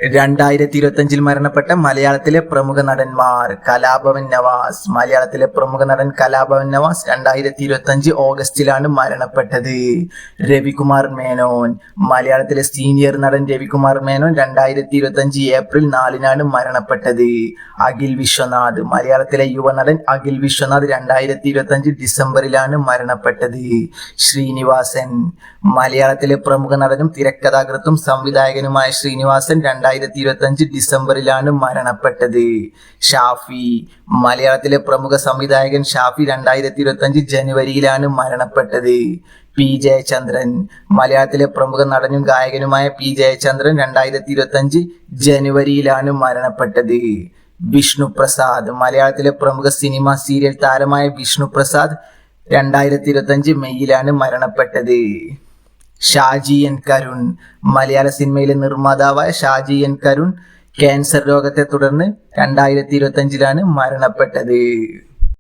2025 മരണപ്പെട്ട മലയാളത്തിലെ പ്രമുഖ നടന്മാർ. കലാഭവൻ നവാസ്. മലയാളത്തിലെ പ്രമുഖ നടൻ കലാഭവൻ നവാസ് 2025 ഓഗസ്റ്റിലാണ് മരണപ്പെട്ടത്. രവികുമാർ മേനോൻ. മലയാളത്തിലെ സീനിയർ നടൻ രവികുമാർ മേനോൻ 2025 ഏപ്രിൽ 4 മരണപ്പെട്ടത്. അഖിൽ വിശ്വനാഥ്. മലയാളത്തിലെ യുവനടൻ അഖിൽ വിശ്വനാഥ് 2025 ഡിസംബറിലാണ് മരണപ്പെട്ടത്. ശ്രീനിവാസൻ. മലയാളത്തിലെ പ്രമുഖ നടനും തിരക്കഥാകൃത്തും സംവിധായകനുമായ ശ്രീനിവാസൻ 2025 ഡിസംബറിലാണ് മരണപ്പെട്ടത്. ഷാഫി. മലയാളത്തിലെ പ്രമുഖ സംവിധായകൻ ഷാഫി 2025 ജനുവരിയിലാണ് മരണപ്പെട്ടത്. പി ജയചന്ദ്രൻ. മലയാളത്തിലെ പ്രമുഖ നടനും ഗായകനുമായ പി ജയചന്ദ്രൻ 2025 ജനുവരിയിലാണ് മരണപ്പെട്ടത്. വിഷ്ണു പ്രസാദ്. മലയാളത്തിലെ പ്രമുഖ സിനിമ സീരിയൽ താരമായ വിഷ്ണു പ്രസാദ് 2025 മെയ്യിലാണ് മരണപ്പെട്ടത്. ഷാജി എൻ കരുൺ. മലയാള സിനിമയിലെ നിർമ്മാതാവായ ഷാജി എൻ കരുൺ ക്യാൻസർ രോഗത്തെ തുടർന്ന് 2025 മരണപ്പെട്ടത്.